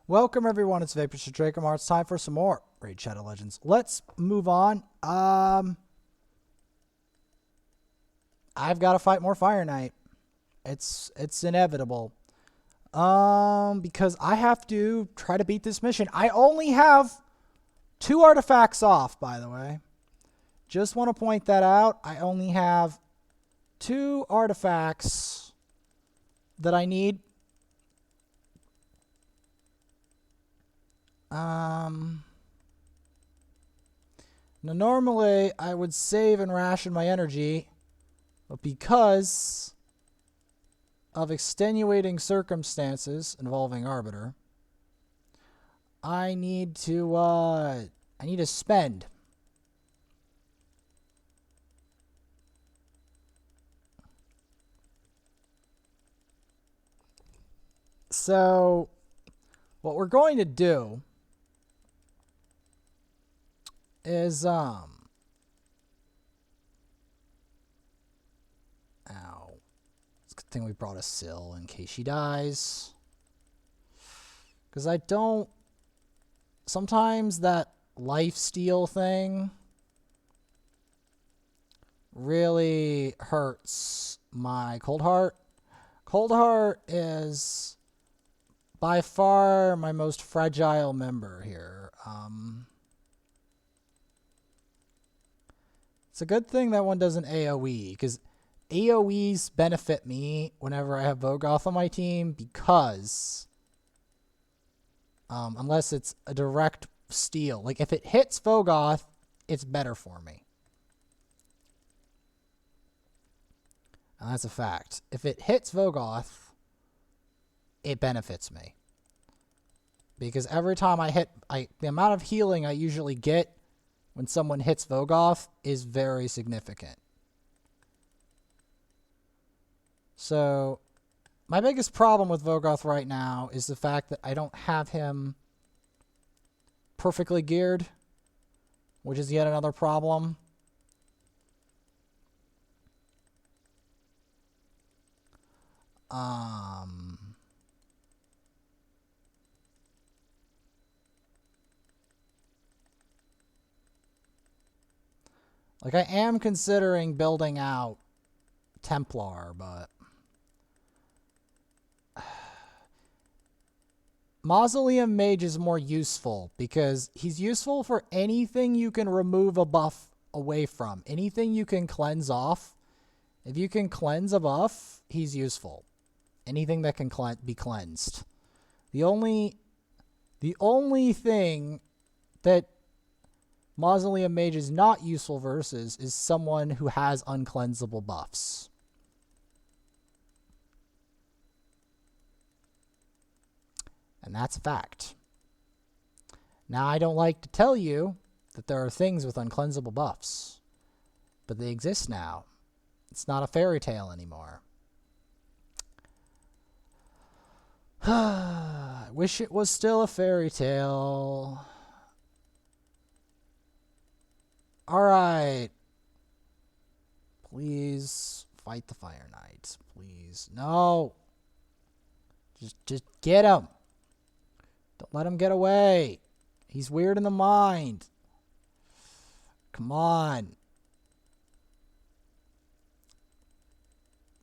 Welcome everyone, it's Vapor Dracomar. It's time for some more Raid Shadow Legends. Let's move on. I've got to fight more Fireknight. It's inevitable. Because I have to try to beat this mission. I only have 2 artifacts off, by the way. Just want to point that out. I only have 2 artifacts that I need. Now normally I would save and ration my energy, but because of extenuating circumstances involving Arbiter, I need to spend. So what we're going to do is ow. It's a good thing we brought a Syl in case she dies. Because I don't... Sometimes that lifesteal thing really hurts my Cold Heart. Cold Heart is by far my most fragile member here. It's a good thing that one doesn't AoE, because AoEs benefit me whenever I have Vogoth on my team, because unless it's a direct steal. Like, if it hits Vogoth, it's better for me. And that's a fact. If it hits Vogoth, it benefits me. Because every time I hit... the amount of healing I usually get when someone hits Vogoth is very significant. So, my biggest problem with Vogoth right now is the fact that I don't have him perfectly geared, which is yet another problem. Like, I am considering building out Templar, but Mausoleum Mage is more useful because he's useful for anything you can remove a buff away from. Anything you can cleanse off. If you can cleanse a buff, he's useful. Anything that can be cleansed. The only thing that Mausoleum Mage is not useful versus is someone who has uncleansable buffs. And that's a fact. Now, I don't like to tell you that there are things with uncleansable buffs, but they exist now. It's not a fairy tale anymore. I wish it was still a fairy tale. Alright. Please fight the Fireknight. Please. No. Just get him. Don't let him get away. He's weird in the mind. Come on.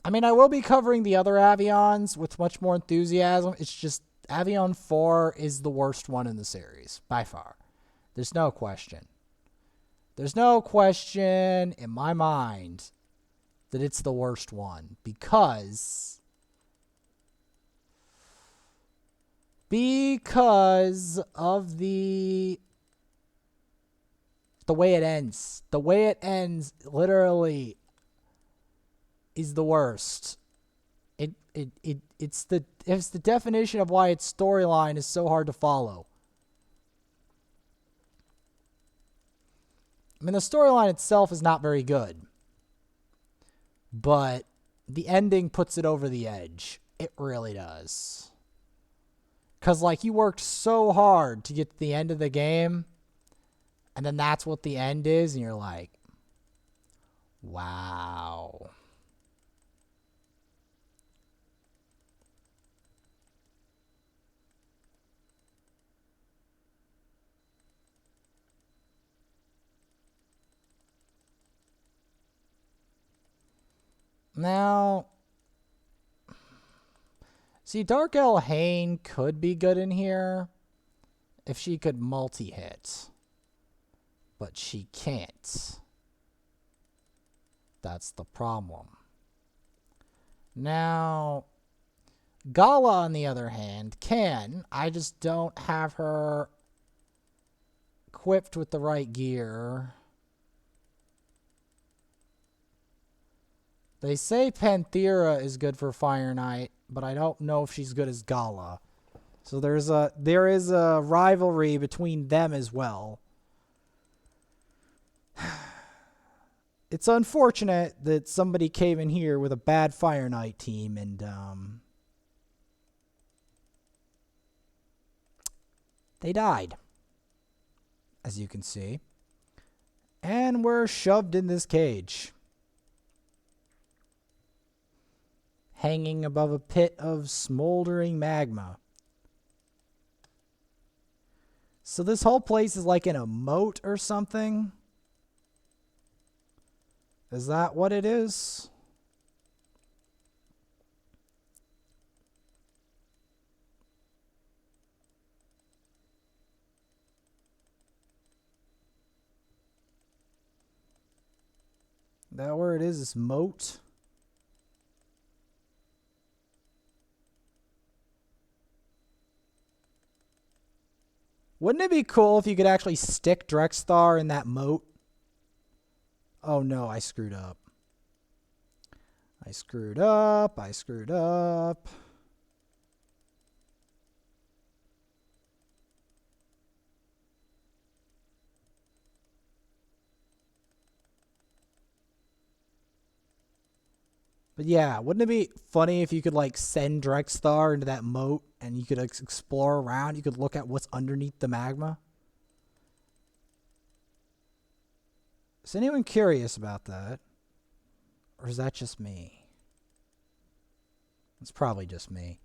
I mean, I will be covering the other Avions with much more enthusiasm. It's just Avion 4 is the worst one in the series, by far. There's no question. There's no question in my mind that it's the worst one because of the way it ends. The way it ends literally is the worst. It's the definition of why its storyline is so hard to follow. I mean, the storyline itself is not very good. But the ending puts it over the edge. It really does. Because, like, you worked so hard to get to the end of the game, and then that's what the end is, and you're like, wow. Now, see, Dark Elhain could be good in here if she could multi-hit. But she can't. That's the problem. Now, Gala, on the other hand, can. I just don't have her equipped with the right gear. They say Panthera is good for Fireknight, but I don't know if she's good as Gala. So there is a rivalry between them as well. It's unfortunate that somebody came in here with a bad Fireknight team and they died, as you can see. And we're shoved in this cage, hanging above a pit of smoldering magma. So this whole place is like in a moat or something. Is that what it is? That where it is? This moat? Wouldn't it be cool if you could actually stick Drexthar in that moat? Oh no, I screwed up. I screwed up. But yeah, wouldn't it be funny if you could like send Drexthar into that moat and you could explore around? You could look at what's underneath the magma. Is anyone curious about that? Or is that just me? It's probably just me.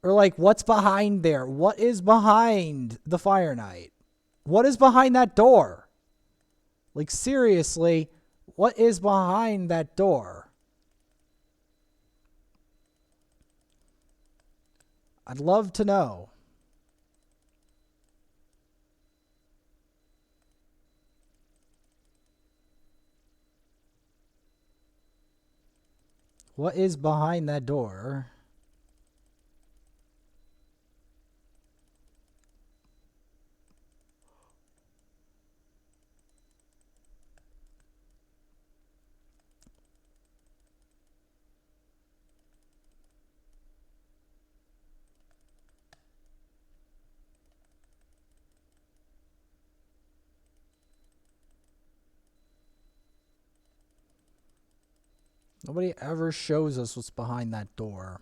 Or like, what's behind there? What is behind the Fireknight? What is behind that door? Like, seriously, what is behind that door? I'd love to know. What is behind that door? Nobody ever shows us what's behind that door.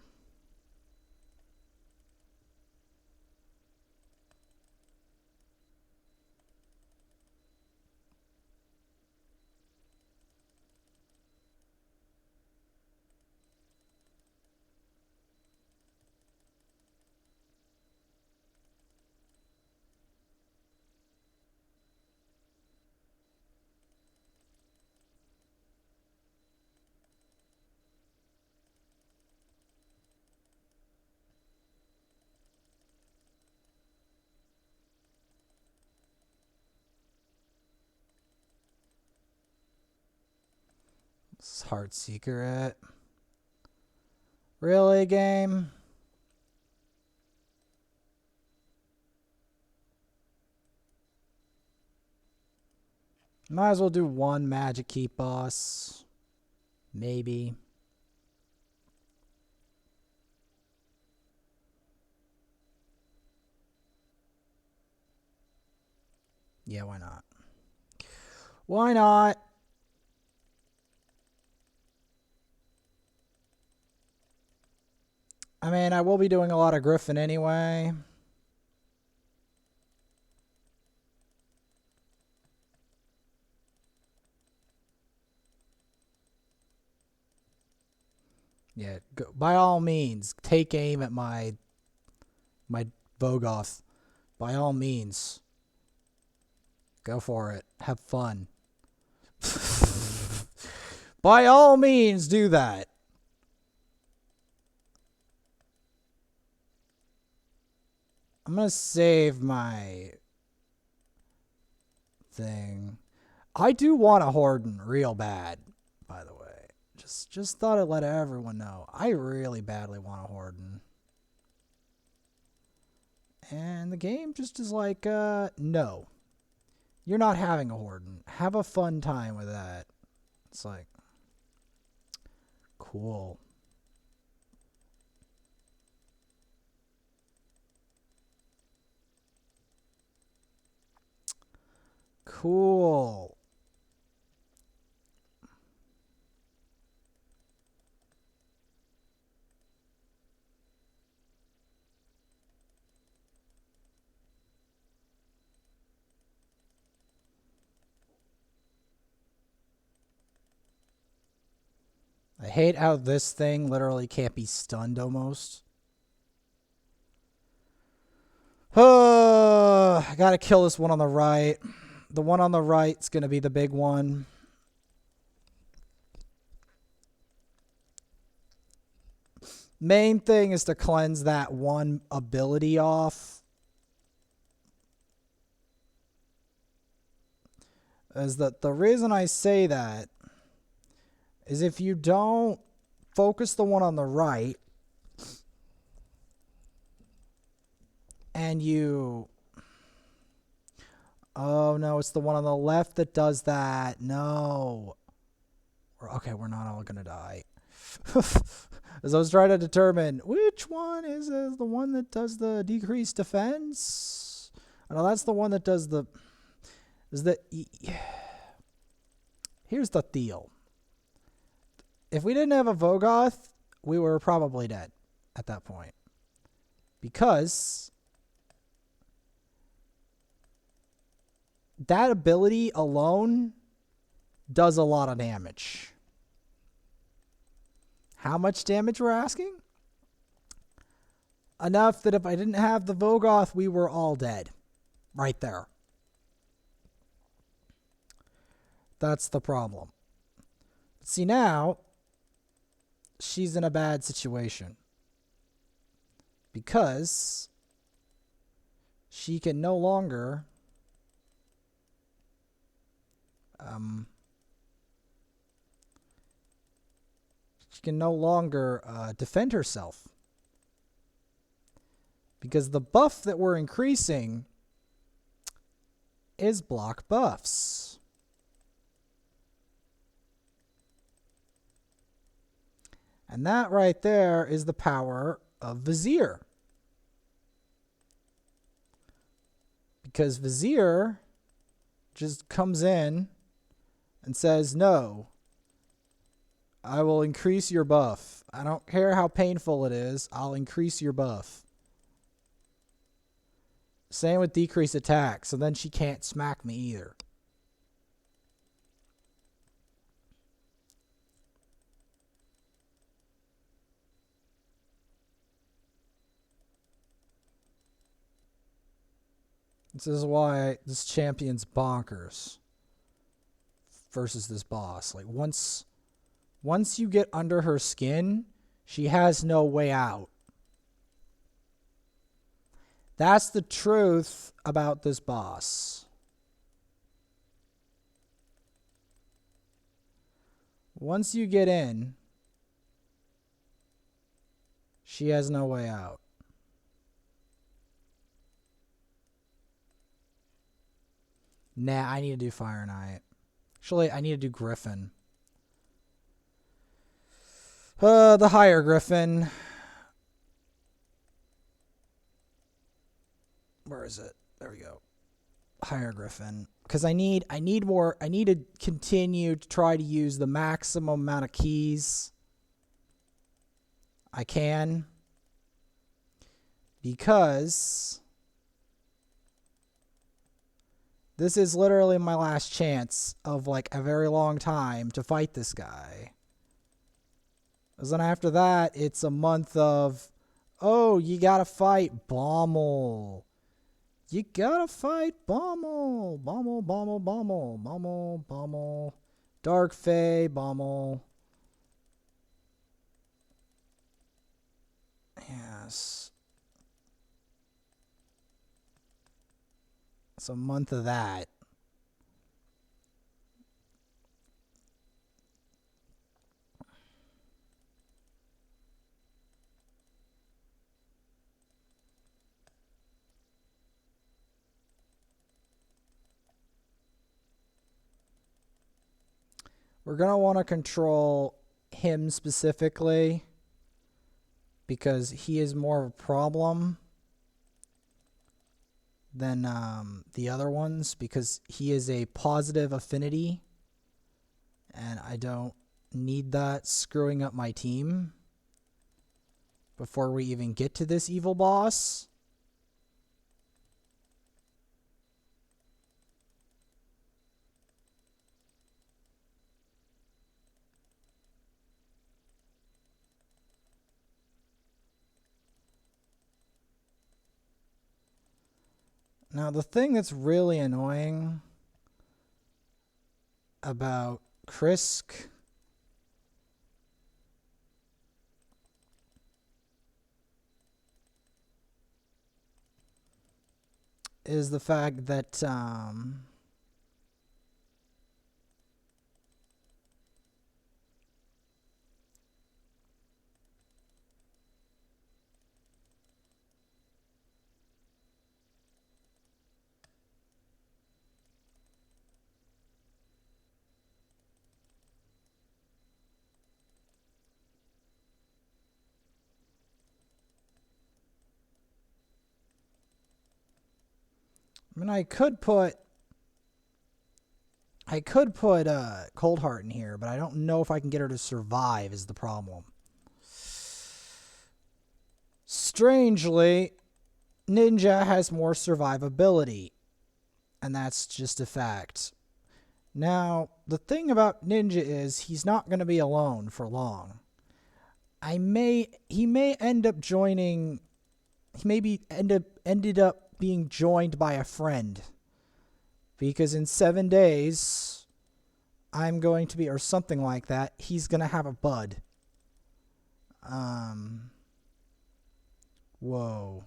This is Heart Secret. Really, game? Might as well do one Magic Keep boss. Maybe. Yeah, why not? Why not? I mean, I will be doing a lot of Griffin anyway. Yeah, go, by all means, take aim at my Vogoth. By all means. Go for it. Have fun. By all means, do that. I'm going to save my thing. I do want a Horden real bad, by the way. Just thought I'd let everyone know. I really badly want a Horden. And the game just is like, no. You're not having a Horden. Have a fun time with that. It's like, cool. Cool. I hate how this thing literally can't be stunned almost. Oh, I gotta kill this one on the right. The one on the right's gonna be the big one. Main thing is to cleanse that one ability off. Is that the reason I say that is if you don't focus the one on the right and you... Oh, no, it's the one on the left that does that. No. Okay, we're not all going to die. As I was trying to determine which one is the one that does the decreased defense. I know that's the one that does the... Here's the deal. If we didn't have a Vogoth, we were probably dead at that point. Because that ability alone does a lot of damage. How much damage we're asking? Enough that if I didn't have the Vogoth, we were all dead. Right there. That's the problem. See, now she's in a bad situation because she can no longer defend herself, because the buff that we're increasing is block buffs. And that right there is the power of Vizier. Because Vizier just comes in and says, no, I will increase your buff. I don't care how painful it is, I'll increase your buff. Same with decrease attack, so then she can't smack me either. This is why this champion's bonkers versus this boss. Like once you get under her skin, she has no way out. That's the truth about this boss. Once you get in, she has no way out. Nah, I need to do Fireknight. Actually, I need to do Griffin. The higher Griffin. Where is it? There we go. Higher Griffin. Because I need more. I need to continue to try to use the maximum amount of keys I can. Because this is literally my last chance of like a very long time to fight this guy. Because then after that, it's a month of, oh, you gotta fight Bommel. You gotta fight Bommel. Bommel, Bommel, Bommel, Bommel, Bommel. Dark Fae, Bommel. Yes. It's a month of that. We're going to want to control him specifically because he is more of a problem than the other ones because he is a positive affinity and I don't need that screwing up my team before we even get to this evil boss. Now, the thing that's really annoying about Krisk is the fact that I mean, I could put Cold Heart in here, but I don't know if I can get her to survive is the problem. Strangely, Ninja has more survivability, and that's just a fact. Now, the thing about Ninja is he's not going to be alone for long. He may end up joining. He maybe ended up being joined by a friend, because in 7 days I'm going to be, or something like that, he's going to have a bud. Whoa.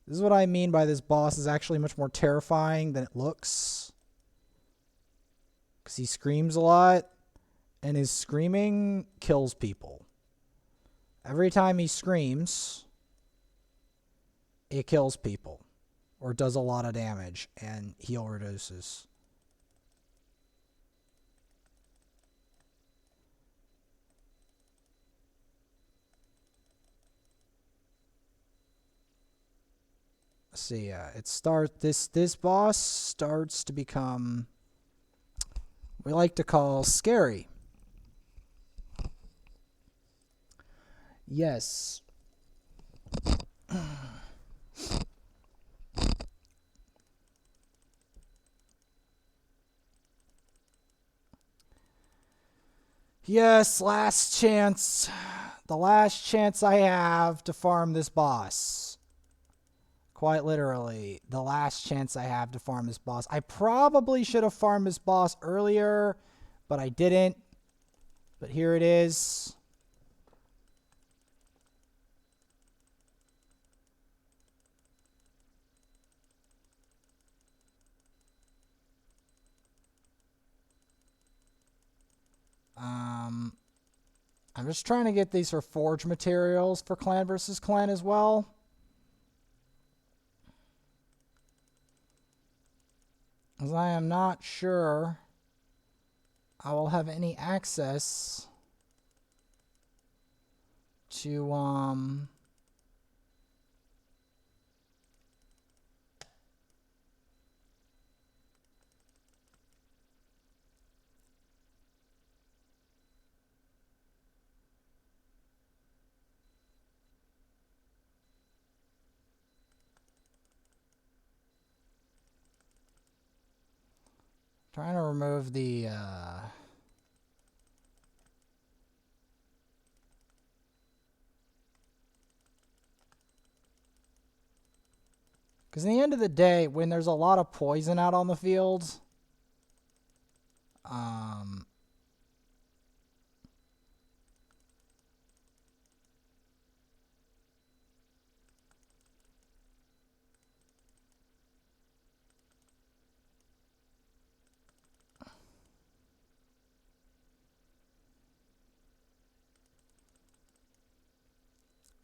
This is what I mean by this boss is actually much more terrifying than it looks. Because he screams a lot, and his screaming kills people. Every time he screams, it kills people or does a lot of damage and heal reduces. See, this boss starts to become we like to call scary. Yes. Yes, last chance. The last chance I have to farm this boss. Quite literally, the last chance I have to farm this boss. I probably should have farmed this boss earlier, but I didn't. But here it is. I'm just trying to get these for forge materials for clan versus clan as well. As I am not sure I will have any access to trying to remove the because in the end of the day, when there's a lot of poison out on the field,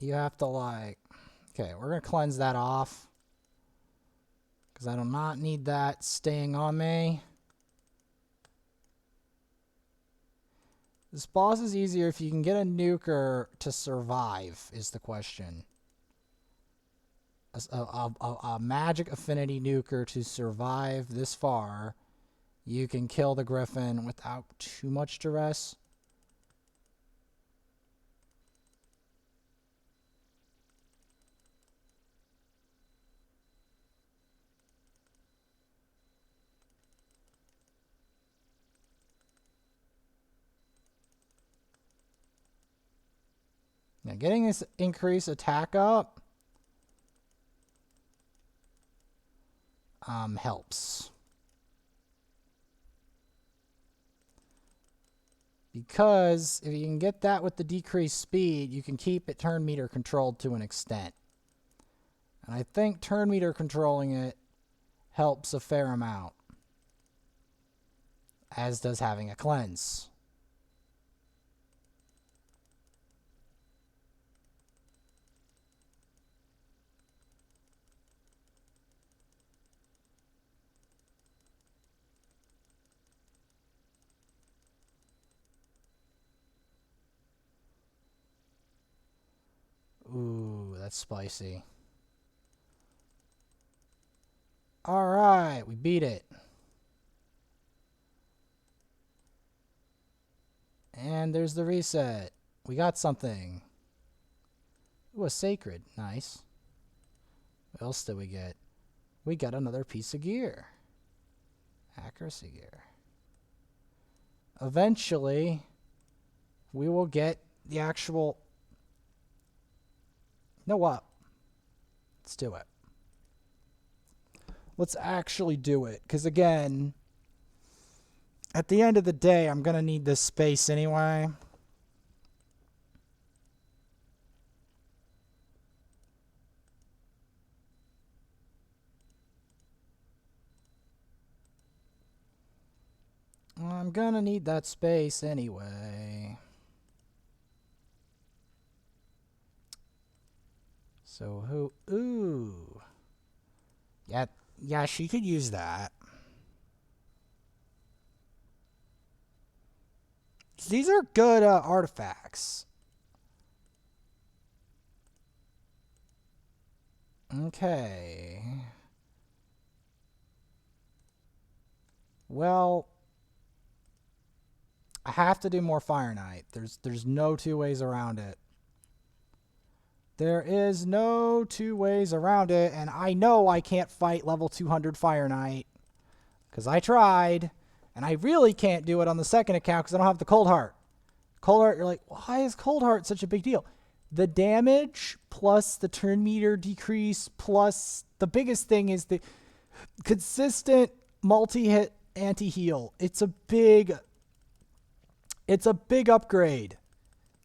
you have to like... Okay, we're going to cleanse that off. Because I do not need that staying on me. This boss is easier if you can get a nuker to survive, is the question. A magic affinity nuker to survive this far. You can kill the griffin without too much duress. Now, getting this increased attack up helps. Because if you can get that with the decreased speed, you can keep it turn meter controlled to an extent. And I think turn meter controlling it helps a fair amount. As does having a cleanse. Ooh, that's spicy. Alright, we beat it. And there's the reset. We got something. Ooh, a sacred. Nice. What else did we get? We got another piece of gear. Accuracy gear. Eventually, we will get the actual... You know what? Let's do it. Let's actually do it. Because again, at the end of the day, I'm going to need this space anyway. I'm going to need that space anyway. So who? Ooh. Yeah, she could use that. These are good artifacts. Okay. Well, I have to do more Fireknight. There's no two ways around it. There is no two ways around it, and I know I can't fight level 200 Fireknight because I tried, and I really can't do it on the second account because I don't have the Cold Heart. Cold Heart, you're like, why is Cold Heart such a big deal? The damage plus the turn meter decrease plus the biggest thing is the consistent multi-hit anti-heal. It's a big upgrade.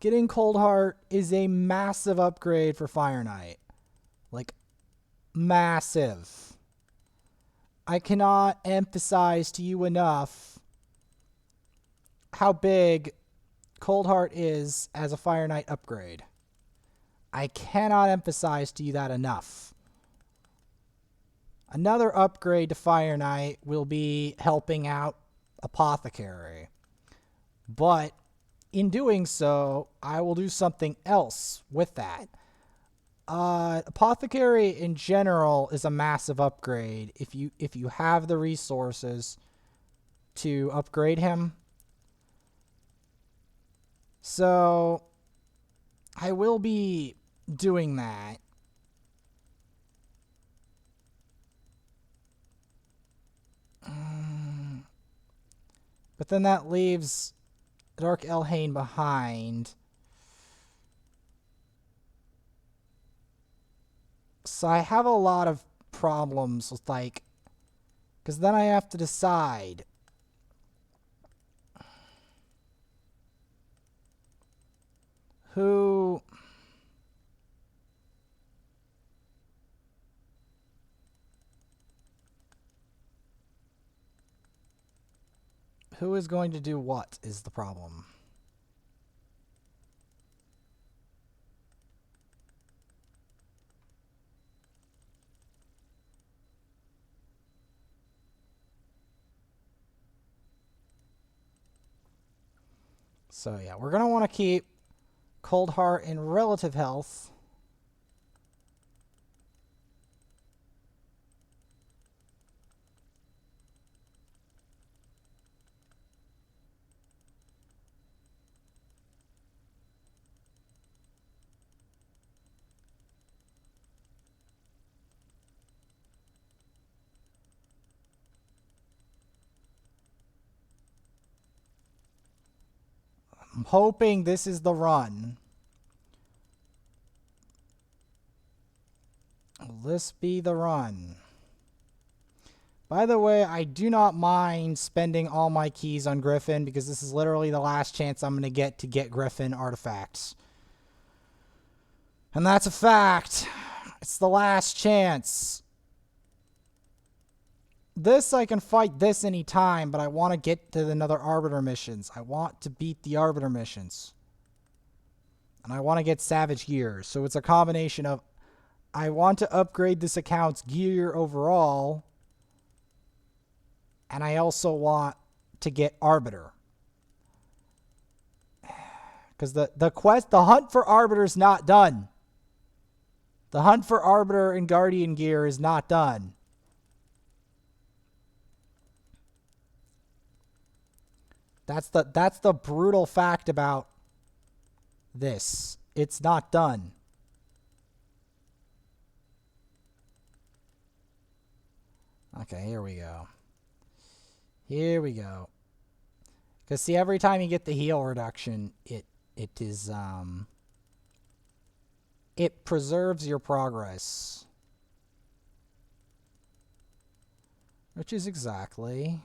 Getting Cold Heart is a massive upgrade for Fireknight. Like, massive. I cannot emphasize to you enough how big Cold Heart is as a Fireknight upgrade. I cannot emphasize to you that enough. Another upgrade to Fireknight will be helping out Apothecary. But in doing so, I will do something else with that. Apothecary in general is a massive upgrade if you have the resources to upgrade him. So I will be doing that. But then that leaves Dark Elhain behind. So I have a lot of problems with, like, because then I have to decide. Who is going to do what is the problem. So yeah, we're going to want to keep Cold Heart in relative health. I'm hoping this is the run. Will this be the run? By the way, I do not mind spending all my keys on Griffin because this is literally the last chance I'm going to get Griffin artifacts. And that's a fact. It's the last chance. This, I can fight this anytime, but I want to get to another Arbiter missions. I want to beat the Arbiter missions. And I want to get Savage Gear. So it's a combination of I want to upgrade this account's gear overall, and I also want to get Arbiter. Because the hunt for Arbiter is not done. The hunt for Arbiter and Guardian gear is not done. That's the brutal fact about this. It's not done. Okay, here we go. Here we go. Because see, every time you get the heal reduction, it preserves your progress. Which is exactly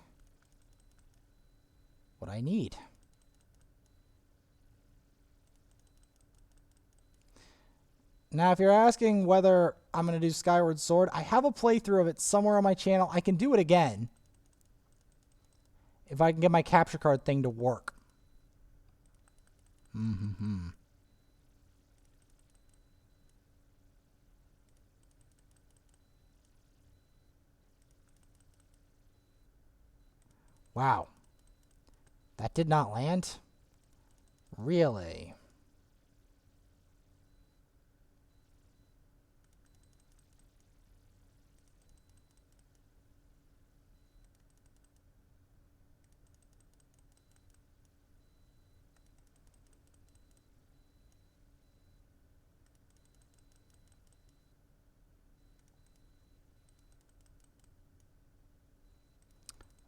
what I need. Now, if you're asking whether I'm going to do Skyward Sword, I have a playthrough of it somewhere on my channel. I can do it again if I can get my capture card thing to work. Wow. That did not land? Really?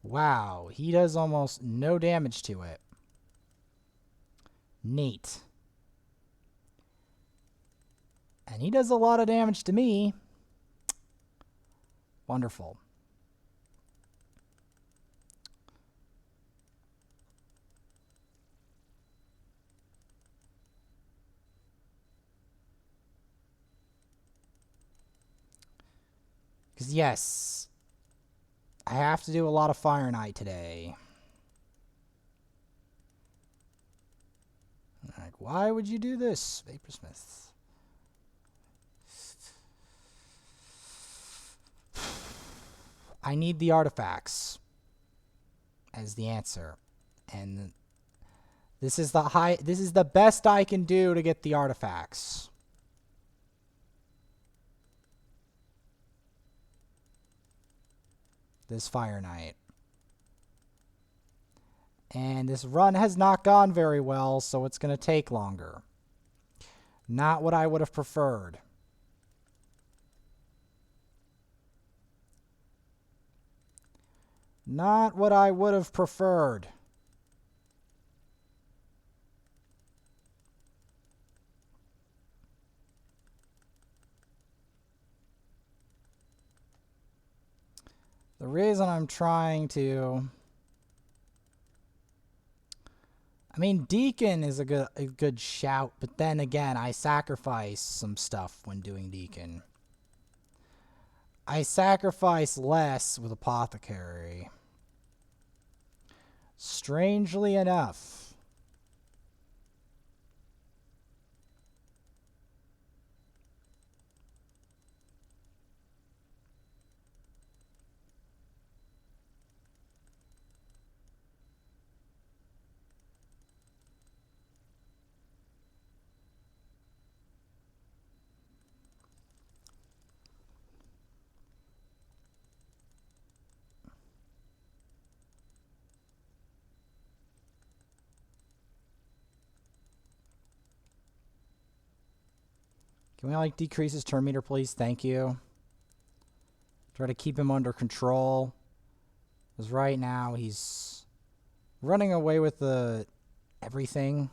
Wow, he does almost no damage to it. Neat. And he does a lot of damage to me. Wonderful. Because yes, I have to do a lot of Fireknight today. Like, why would you do this, Vaporsmith? I need the artifacts as the answer. And this is the best I can do to get the artifacts. This Fireknight. And this run has not gone very well, so it's going to take longer. Not what I would have preferred. Not what I would have preferred. The reason I'm trying to... I mean, Deacon is a good shout, but then again, I sacrifice some stuff when doing Deacon. I sacrifice less with Apothecary. Strangely enough. Can we like decrease his turn meter, please? Thank you. Try to keep him under control. Because right now he's running away with everything.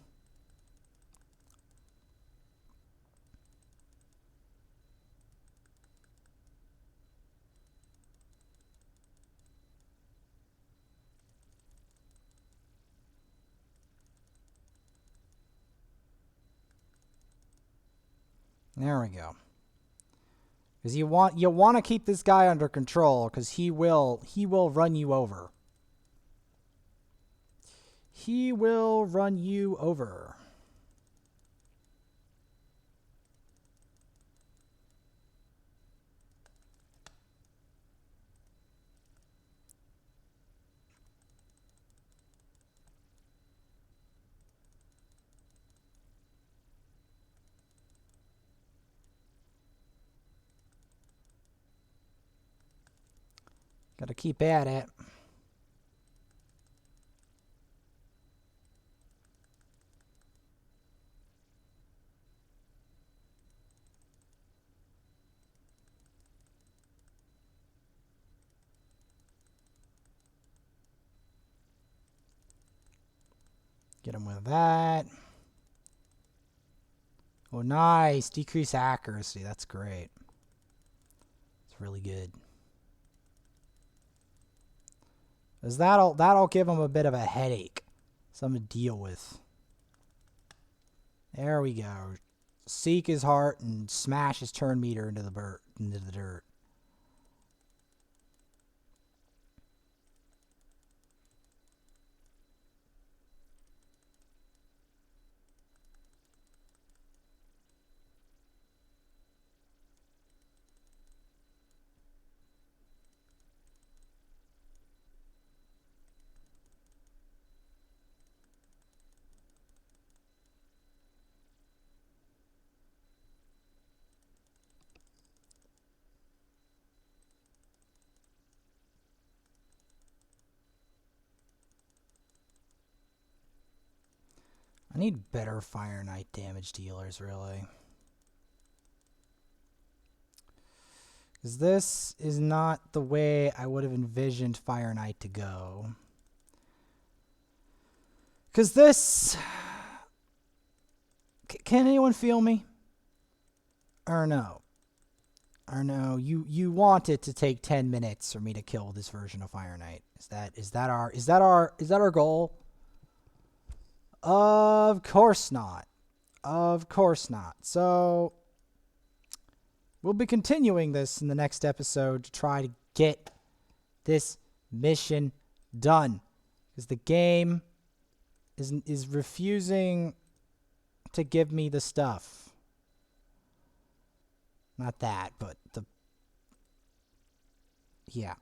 There we go. Because you want to keep this guy under control, because he will run you over. He will run you over. Got to keep at it. Get him with that. Oh, nice. Decrease accuracy. That's great. It's really good. Because that'll give him a bit of a headache. Something to deal with. There we go. Seek his heart and smash his turn meter into the dirt. I need better Fireknight damage dealers, really. Because this is not the way I would have envisioned Fireknight to go. Because this... Can anyone feel me? Or no? Or no, you want it to take 10 minutes for me to kill this version of Fireknight. Is that our goal? Of course not. Of course not. So we'll be continuing this in the next episode to try to get this mission done. Because the game is refusing to give me the stuff. Not that, but yeah.